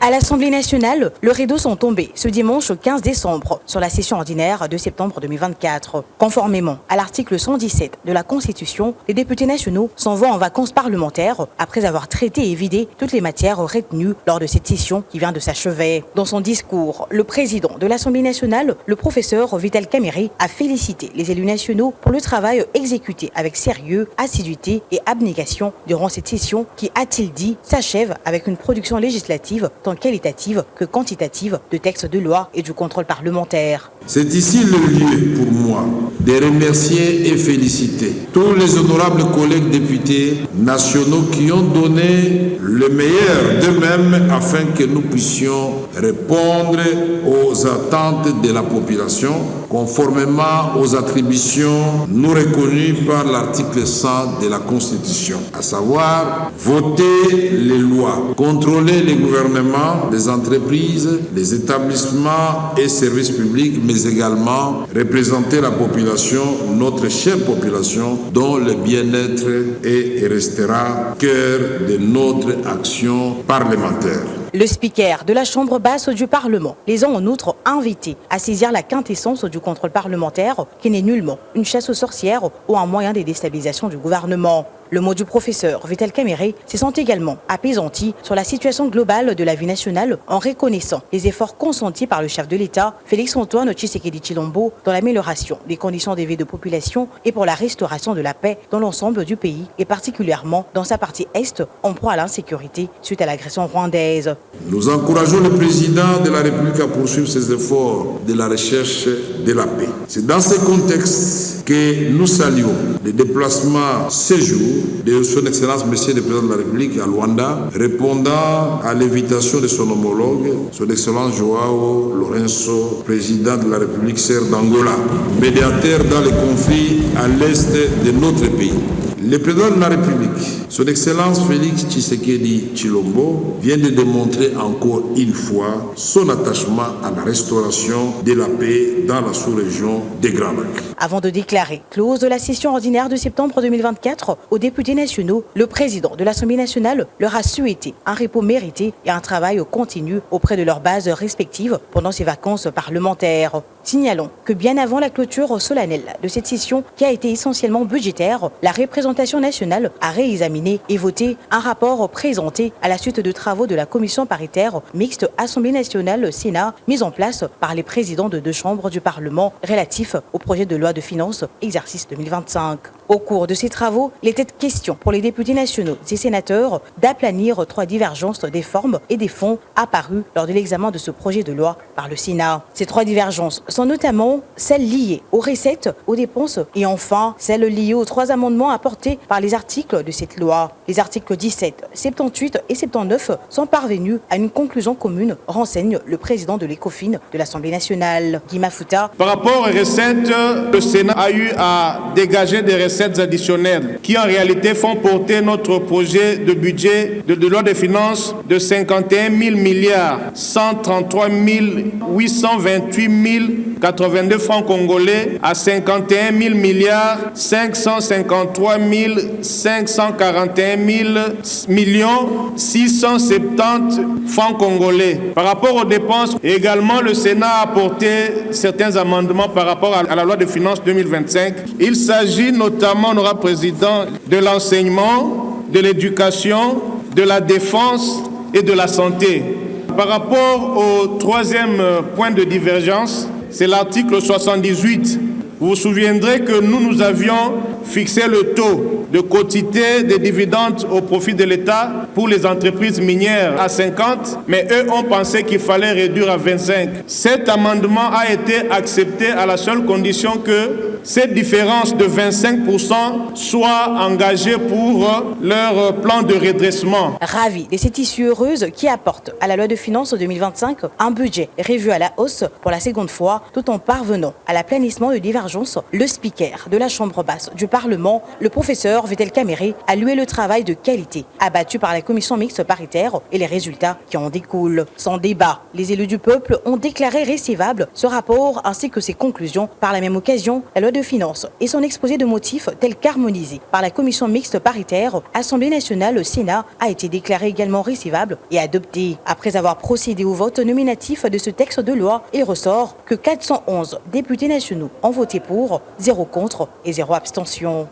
À l'Assemblée nationale, le rideau sont tombés ce dimanche 15 décembre sur la session ordinaire de septembre 2024. Conformément à l'article 117 de la Constitution, les députés nationaux s'en vont en vacances parlementaires après avoir traité et vidé toutes les matières retenues lors de cette session qui vient de s'achever. Dans son discours, le président de l'Assemblée nationale, le professeur Vital Kamerhe, a félicité les élus nationaux pour le travail exécuté avec sérieux, assiduité et abnégation durant cette session qui, a-t-il dit, s'achève avec une production législative tant qualitative que quantitative de textes de loi et du contrôle parlementaire. C'est ici le lieu pour moi de remercier et féliciter tous les honorables collègues députés nationaux qui ont donné le meilleur d'eux-mêmes afin que nous puissions répondre aux attentes de la population conformément aux attributions nous reconnues par l'article 100 de la Constitution, à savoir voter les lois, contrôler les gouvernements, les entreprises, les établissements et services publics, mais également représenter la population, notre chère population, dont le bien-être est et restera cœur de notre action parlementaire. Le speaker de la Chambre basse du Parlement les a en outre invités à saisir la quintessence du contrôle parlementaire qui n'est nullement une chasse aux sorcières ou un moyen de déstabilisation du gouvernement. Le mot du professeur Vital Kamerhe se sent également apaisanti sur la situation globale de la vie nationale en reconnaissant les efforts consentis par le chef de l'État, Félix-Antoine Tshisekedi Tshilombo, dans l'amélioration des conditions de vie de population et pour la restauration de la paix dans l'ensemble du pays et particulièrement dans sa partie est en proie à l'insécurité suite à l'agression rwandaise. Nous encourageons le président de la République à poursuivre ses efforts de la recherche de la paix. C'est dans ce contexte que nous saluons le déplacement ce jour de son Excellence Monsieur le Président de la République à Luanda, répondant à l'invitation de son homologue, son Excellence Joao Lourenço, président de la République serbe d'Angola, médiateur dans les conflits à l'est de notre pays. Le président de la République, son Excellence Félix Tshisekedi Tshilombo, vient de démontrer encore une fois son attachement à la restauration de la paix dans la sous-région des Grands Lacs. Avant de déclarer close de la session ordinaire de septembre 2024 aux députés nationaux, le président de l'Assemblée nationale leur a souhaité un repos mérité et un travail continu auprès de leurs bases respectives pendant ces vacances parlementaires. Signalons que bien avant la clôture solennelle de cette session qui a été essentiellement budgétaire, la représentation nationale a réexaminé et voté un rapport présenté à la suite de travaux de la commission paritaire mixte Assemblée nationale-Sénat mise en place par les présidents de deux chambres du Parlement relatif au projet de loi de finances exercice 2025. Au cours de ces travaux, il était question pour les députés nationaux et sénateurs d'aplanir trois divergences des formes et des fonds apparues lors de l'examen de ce projet de loi par le Sénat. Ces trois divergences sont notamment celles liées aux recettes, aux dépenses et enfin celles liées aux trois amendements apportés par les articles de cette loi. Les articles 17, 78 et 79 sont parvenus à une conclusion commune, renseigne le président de l'ECOFIN de l'Assemblée nationale, Guy Mafuta. Par rapport aux recettes, le Sénat a eu à dégager des recettes additionnelles qui en réalité font porter notre projet de budget de loi de finances de 51 000 milliards 133 828 082 francs congolais à 51 000 milliards 553 541 millions 670 francs congolais. Par rapport aux dépenses, également le Sénat a apporté certains amendements par rapport à la loi de finances 2025. Il s'agit notamment, honorable président, de l'enseignement, de l'éducation, de la défense et de la santé. Par rapport au troisième point de divergence, c'est l'article 78. Vous vous souviendrez que nous avions fixé le taux de quotité des dividendes au profit de l'État pour les entreprises minières à 50, mais eux ont pensé qu'il fallait réduire à 25. Cet amendement a été accepté à la seule condition que cette différence de 25% soit engagée pour leur plan de redressement. Ravi de cette issue heureuse qui apporte à la loi de finances 2025 un budget revu à la hausse pour la seconde fois, tout en parvenant à l'aplanissement de divergences, le speaker de la Chambre basse du Parlement, le professeur Vital Kamerhe, a loué le travail de qualité abattu par la commission mixte paritaire et les résultats qui en découlent. Sans débat, les élus du peuple ont déclaré recevable ce rapport ainsi que ses conclusions. Par la même occasion, la loi de finances et son exposé de motifs tel qu'harmonisé par la commission mixte paritaire, Assemblée nationale, Sénat a été déclaré également recevable et adopté. Après avoir procédé au vote nominatif de ce texte de loi, il ressort que 411 députés nationaux ont voté pour, 0 contre et 0 abstention.